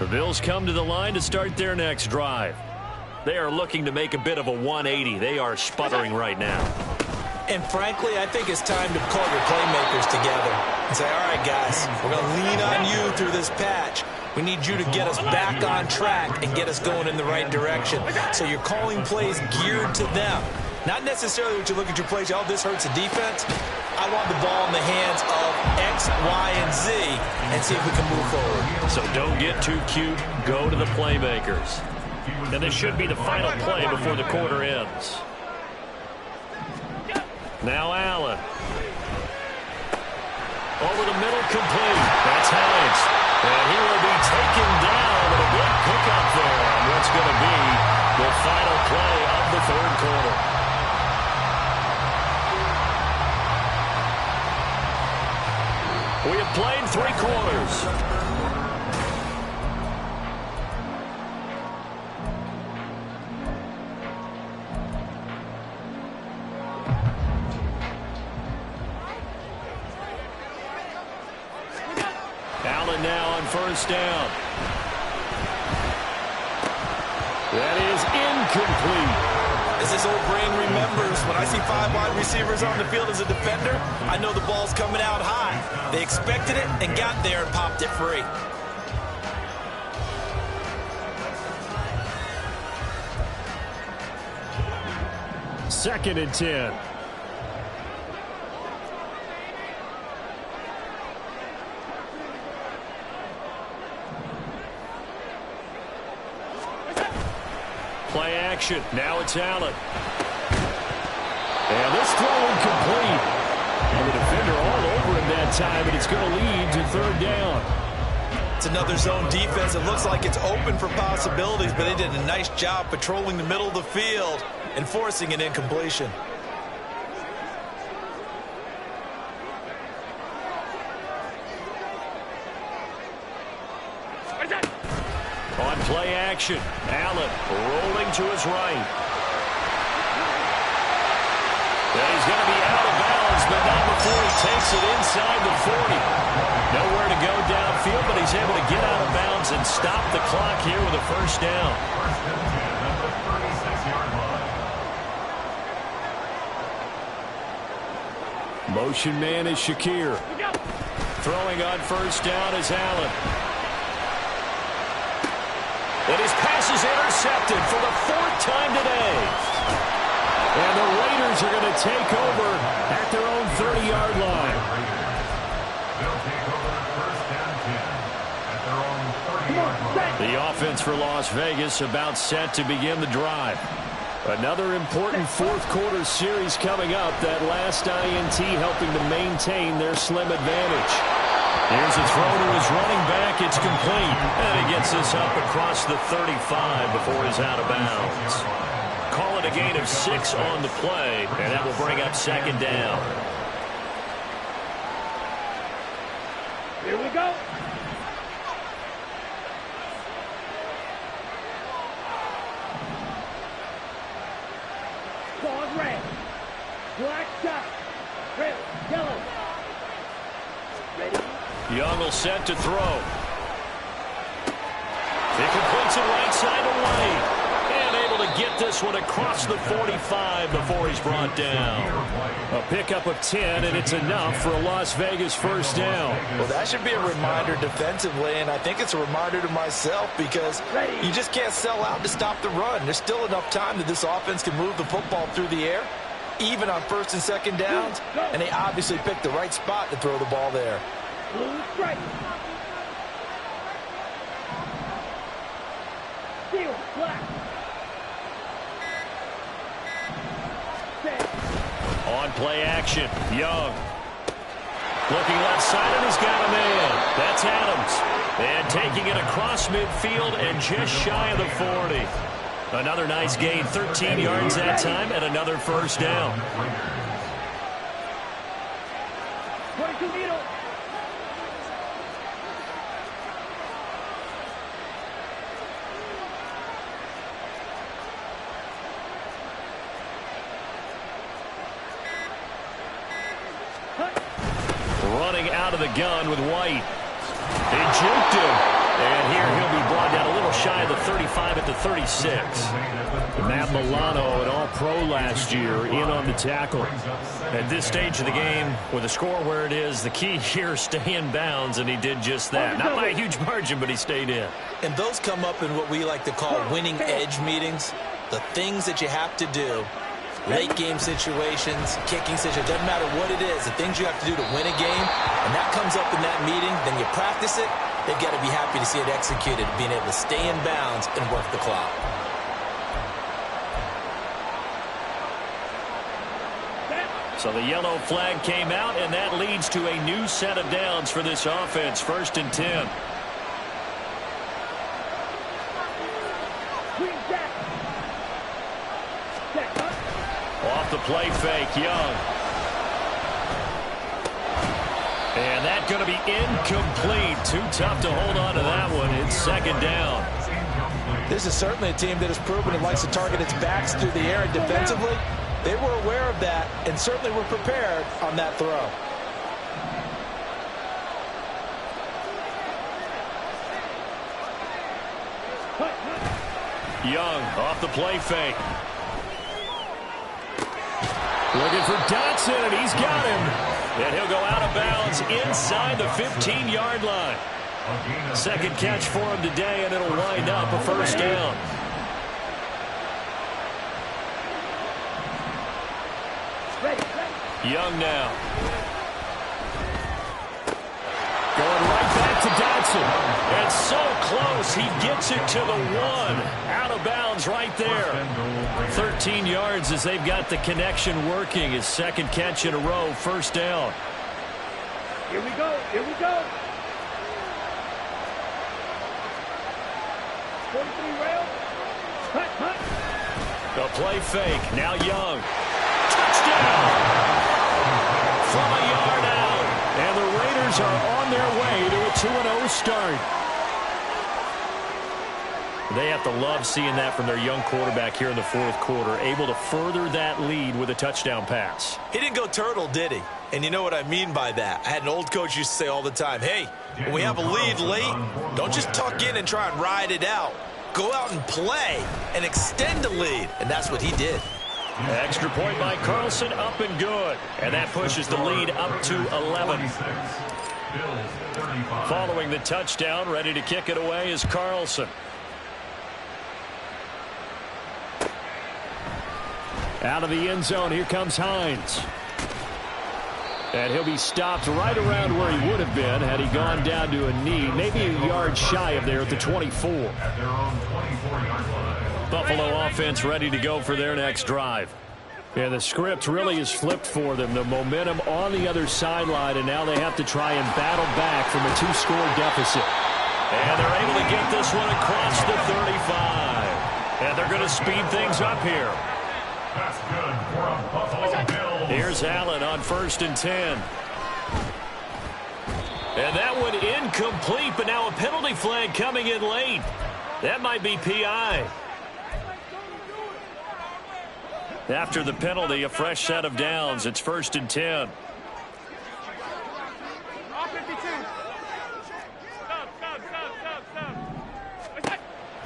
Speaker 2: The Bills come to the line to start their next drive. They are looking to make a bit of a 180. They are sputtering right now.
Speaker 4: And frankly, I think it's time to call your playmakers together and say, all right, guys, we're going to lean on you through this patch. We need you to get us back on track and get us going in the right direction. So you're calling plays geared to them. Not necessarily what you look at your plays, oh, this hurts the defense. I want the ball in the hands of X, Y, and Z and see if we can move forward.
Speaker 2: So don't get too cute. Go to the playmakers. And this should be the final play before the quarter ends. Now Allen. Over the middle, complete. That's Hines. And he will be taken down with a good pickup there on what's going to be the final play of the 3rd quarter. We have played 3 quarters. Allen now on first down. That is incomplete.
Speaker 4: As this old brain remembers, when I see 5 wide receivers on the field as a defender, I know the ball's coming out high. They expected it and got there and popped it free.
Speaker 2: 2nd and 10. Play action. Now it's Allen. And this throw incomplete. And the defender all over him that time, and it's going to lead to 3rd down.
Speaker 4: It's another zone defense. It looks like it's open for possibilities, but they did a nice job patrolling the middle of the field and forcing an incompletion.
Speaker 2: On play action, Allen rolling to his right. And he's going to be out of bounds, but not before he takes it inside the 40. Nowhere to go downfield, but he's able to get out of bounds and stop the clock here with a 1st down. Motion man is Shakir. Throwing on 1st down is Allen. And his pass is intercepted for the 4th time today. And the Raiders are going to take over at their own 30-yard line.
Speaker 3: They'll take over 1st and 10 at their own 30-yard line.
Speaker 2: The offense for Las Vegas about set to begin the drive. Another important 4th quarter series coming up. That last INT helping to maintain their slim advantage. Here's a throw to his running back. It's complete. And he gets this up across the 35 before he's out of bounds. Call it a gain of 6 on the play, and that will bring up 2nd down.
Speaker 1: Here we go. Ball red. Black dot. Red. Yellow. Ready?
Speaker 2: Young will set to throw. He completes it right side away. And able to get this one across the 45 before he's brought down. A pickup of 10, and it's enough for a Las Vegas 1st down.
Speaker 4: Well, that should be a reminder defensively, and I think it's a reminder to myself because you just can't sell out to stop the run. There's still enough time that this offense can move the football through the air, even on 1st and 2nd downs, and they obviously picked the right spot to throw the ball there.
Speaker 1: Blue strike. Steel black.
Speaker 2: On play action, Young. Looking left side, and he's got a man. That's Adams. And taking it across midfield and just shy of the 40. Another nice gain, 13 yards that time, and another 1st down.
Speaker 1: 22 needle.
Speaker 2: Running out of the gun with White. He juked him. And here he'll be brought down a little shy of the 35 at the 36. Matt Milano, an all-pro last year, in on the tackle. At this stage of the game, with the score where it is, the key here is stay in bounds, and he did just that. Not by a huge margin, but he stayed in.
Speaker 4: And those come up in what we like to call winning edge meetings. The things that you have to do. Late game situations, kicking situations, doesn't matter what it is, the things you have to do to win a game, and that comes up in that meeting, then you practice it, they've got to be happy to see it executed, being able to stay in bounds and work the clock.
Speaker 2: So the yellow flag came out, and that leads to a new set of downs for this offense, 1st and 10. Off the play fake, Young. And that's going to be incomplete. Too tough to hold on to that one. It's 2nd down.
Speaker 4: This is certainly a team that has proven it likes to target its backs through the air, and defensively, they were aware of that and certainly were prepared on that throw.
Speaker 2: Young off the play fake. Looking for Dotson, and he's got him. And he'll go out of bounds inside the 15-yard line. 2nd catch for him today, and it'll wind up a 1st down. Young now. Going right back to Dotson. And so close, he gets it to the 1. Out of bounds right there. 13 yards as they've got the connection working. His second catch in a row, first down.
Speaker 1: Here we go. Here we go. 43 rail. Hut, hut.
Speaker 2: The play fake. Now Young. Touchdown. From a yard out. And the Raiders are on their way to a 2-0 start. They have to love seeing that from their young quarterback here in the fourth quarter, able to further that lead with a touchdown pass.
Speaker 4: He didn't go turtle, did he? And you know what I mean by that. I had an old coach used to say all the time, hey, when we have a lead late, don't just tuck in and try and ride it out. Go out and play and extend the lead. And that's what he did.
Speaker 2: Extra point by Carlson, up and good. And that pushes the lead up to 11. Following the touchdown, ready to kick it away is Carlson. Out of the end zone, here comes Hines. And he'll be stopped right around where he would have been had he gone down to a knee, maybe a yard shy of there at the 24. Buffalo offense ready to go for their next drive. And the script really is flipped for them. The momentum on the other sideline, and now they have to try and battle back from a 2-score deficit. And they're able to get this one across the 35. And they're going to speed things up here.
Speaker 3: That's good for a Buffalo Bills.
Speaker 2: Here's Allen on 1st and 10. And that one incomplete, but now a penalty flag coming in late. That might be PI. After the penalty, a fresh set of downs. It's 1st and 10.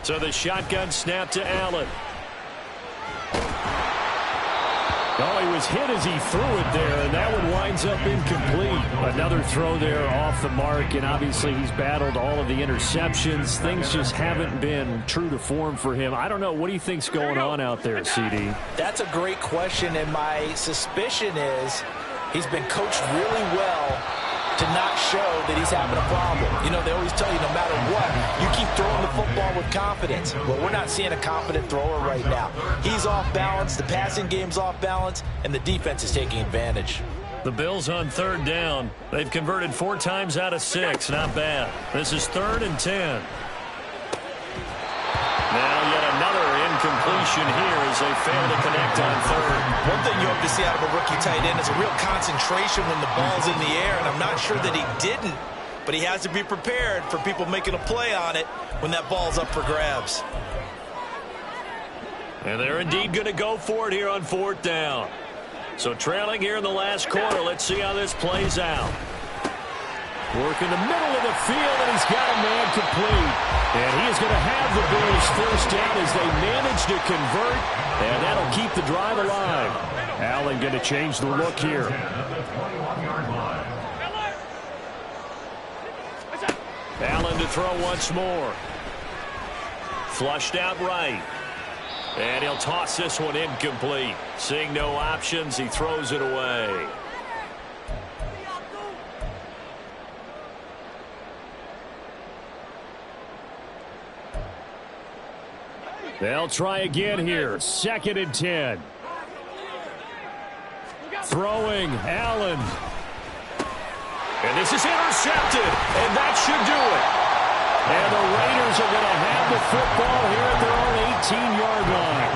Speaker 2: So the shotgun snap to Allen. Oh, he was hit as he threw it there, and that one winds up incomplete. Another throw there off the mark, and obviously he's battled all of the interceptions. Things just haven't been true to form for him. I don't know. What do you think's going on out there, CD?
Speaker 6: That's a great question, and my suspicion is he's been coached really well to not show that he's having a problem. You know, they always tell you no matter what, you keep throwing the football with confidence. Well, we're not seeing a confident thrower right now. He's off balance, the passing game's off balance, and the defense is taking advantage.
Speaker 2: The Bills on 3rd down. They've converted 4 times out of 6. Not bad. This is 3rd and 10. Now yet another incompletion here as they fail to connect on 3rd.
Speaker 4: One thing you hope to see out of a rookie tight end is a real concentration when the ball's in the air, and I'm not sure that he didn't, but he has to be prepared for people making a play on it when that ball's up for grabs.
Speaker 2: And they're indeed going to go for it here on 4th down. So trailing here in the last quarter, let's see how this plays out. Work in the middle of the field, and he's got a man complete. And he is going to have the Bills first down as they manage to convert, and that'll keep the drive alive. Allen going to change the look here. Allen to throw once more. Flushed out right. And he'll toss this one incomplete. Seeing no options, he throws it away. They'll try again here. 2nd and 10. Throwing, Allen. And this is intercepted, and that should do it. And the Raiders are going to have the football here at their own 18-yard line.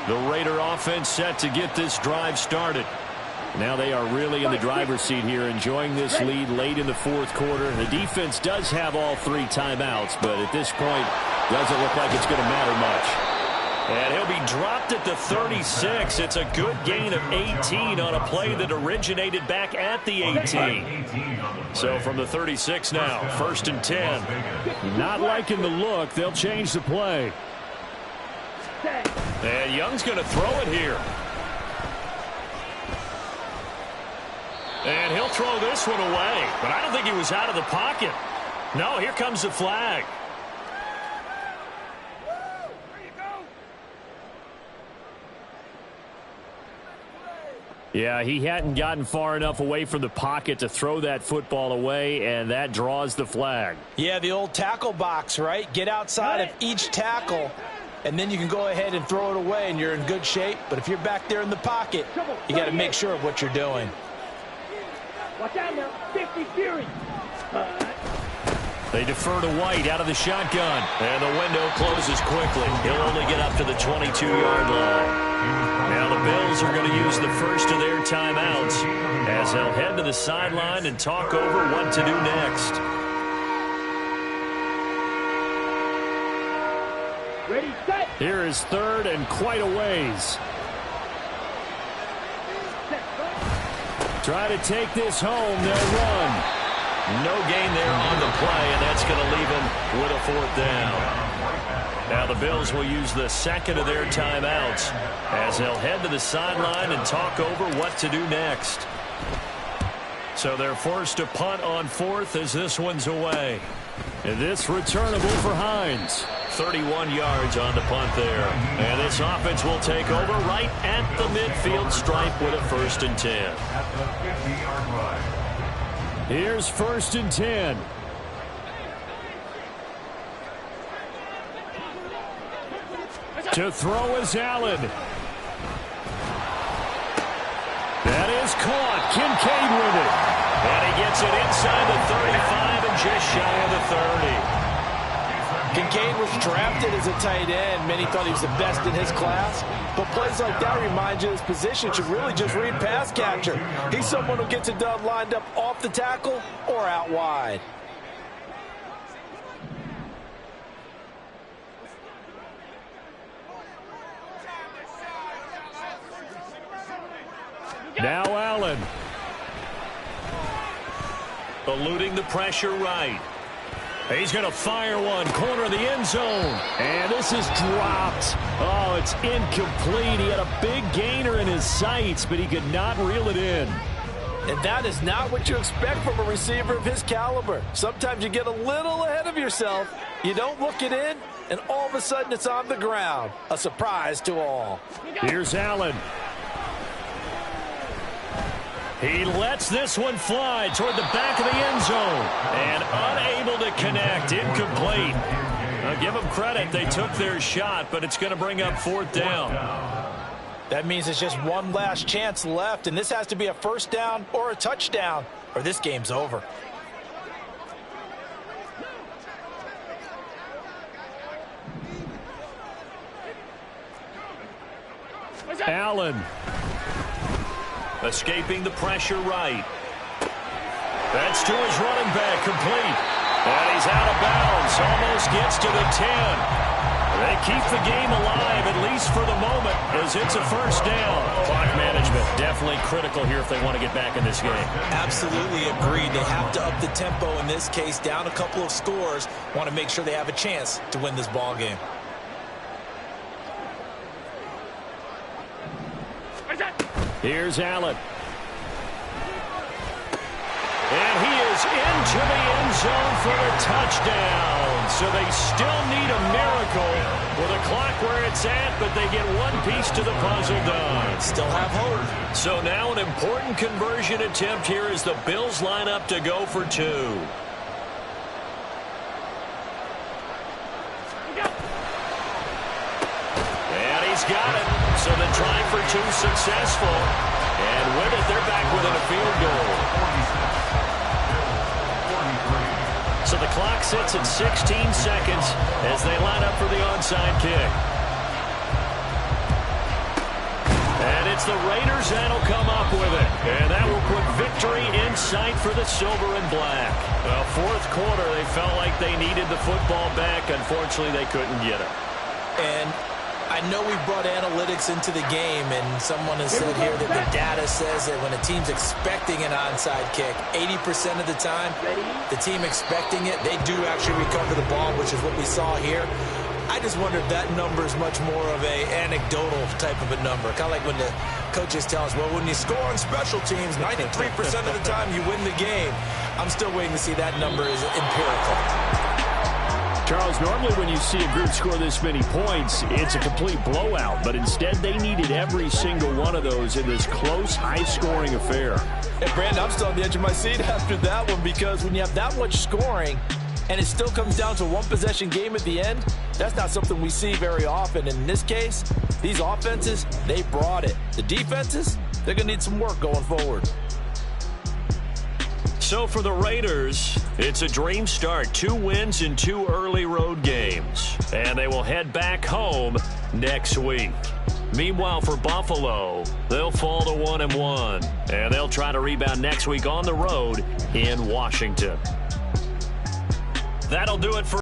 Speaker 2: The Raider offense set to get this drive started. Now they are really in the driver's seat here, enjoying this lead late in the 4th quarter. The defense does have all 3 timeouts, but at this point, doesn't look like it's going to matter much. And he'll be dropped at the 36. It's a good gain of 18 on a play that originated back at the 18. So from the 36 now, 1st and 10. Not liking the look. They'll change the play. And Young's going to throw it here. And he'll throw this one away. But I don't think he was out of the pocket. No, here comes the flag. Yeah, he hadn't gotten far enough away from the pocket to throw that football away, and that draws the flag.
Speaker 4: Yeah, the old tackle box, right? Get outside of each tackle, and then you can go ahead and throw it away, and you're in good shape. But if you're back there in the pocket, you got to make sure of what you're doing.
Speaker 1: Watch out now, 50 Fury.
Speaker 2: They defer to White out of the shotgun. And the window closes quickly. He'll only get up to the 22-yard line. Now the Bills are going to use the first of their timeouts as they'll head to the sideline and talk over what to do next.
Speaker 1: Ready, set.
Speaker 2: Here is third and quite a ways. Try to take this home. They'll run. No gain there on the play, and that's going to leave him with a fourth down. Now the Bills will use the second of their timeouts as they'll head to the sideline and talk over what to do next. So they're forced to punt on fourth as this one's away. And this returnable for Hines. 31 yards on the punt there. And this offense will take over right at the midfield stripe with a 1st and 10. Here's 1st and 10. To throw is Allen. That is caught. Kincaid with it. And he gets it inside the 35 and just shy of the 30.
Speaker 4: Kincaid was drafted as a tight end. Many thought he was the best in his class. But plays like that remind you his position should really just read pass catcher. He's someone who gets it done lined up off the tackle or out wide.
Speaker 2: Now Allen. Eluding the pressure right. He's going to fire one, corner of the end zone. And this is dropped. Oh, it's incomplete. He had a big gainer in his sights, but he could not reel it in.
Speaker 4: And that is not what you expect from a receiver of his caliber. Sometimes you get a little ahead of yourself. You don't look it in, and all of a sudden it's on the ground. A surprise to all.
Speaker 2: Here's Allen. He lets this one fly toward the back of the end zone. And unable to connect. Incomplete. Now give them credit. They took their shot, but it's going to bring up 4th down.
Speaker 4: That means it's just one last chance left, and this has to be a 1st down or a touchdown, or this game's over.
Speaker 2: Allen. Escaping the pressure right. That's to his running back, complete. And he's out of bounds, almost gets to the 10. They keep the game alive, at least for the moment, as it's a 1st down. Clock management, definitely critical here if they want to get back in this game.
Speaker 4: Absolutely agreed. They have to up the tempo in this case, down a couple of scores. Want to make sure they have a chance to win this ball game.
Speaker 2: Here's Allen. And he is into the end zone for a touchdown. So they still need a miracle with a clock where it's at, but they get one piece to the puzzle done.
Speaker 4: Still have hope.
Speaker 2: So now an important conversion attempt here as the Bills line up to go for 2. And he's got it. So the try for 2 successful. And with it, they're back within a field goal. So the clock sits at 16 seconds as they line up for the onside kick. And it's the Raiders that'll come up with it. And that will put victory in sight for the silver and black. Well, 4th quarter, they felt like they needed the football back. Unfortunately, they couldn't get it.
Speaker 4: And I know we brought analytics into the game, and someone has said here that the data says that when a team's expecting an onside kick, 80% of the time, the team expecting it, they do actually recover the ball, which is what we saw here. I just wonder if that number is much more of a anecdotal type of a number. Kind of like when the coaches tell us, well, when you score on special teams, 93% of the time you win the game. I'm still waiting to see that number is empirical.
Speaker 2: Charles, normally when you see a group score this many points, it's a complete blowout. But instead, they needed every single one of those in this close, high-scoring affair.
Speaker 4: And, Brandon, I'm still on the edge of my seat after that one, because when you have that much scoring and it still comes down to a one-possession game at the end, that's not something we see very often. And in this case, these offenses, they brought it. The defenses, they're going to need some work going forward.
Speaker 2: So for the Raiders, it's a dream start. 2 wins in 2 early road games. And they will head back home next week. Meanwhile, for Buffalo, they'll fall to 1-1. And they'll try to rebound next week on the road in Washington. That'll do it for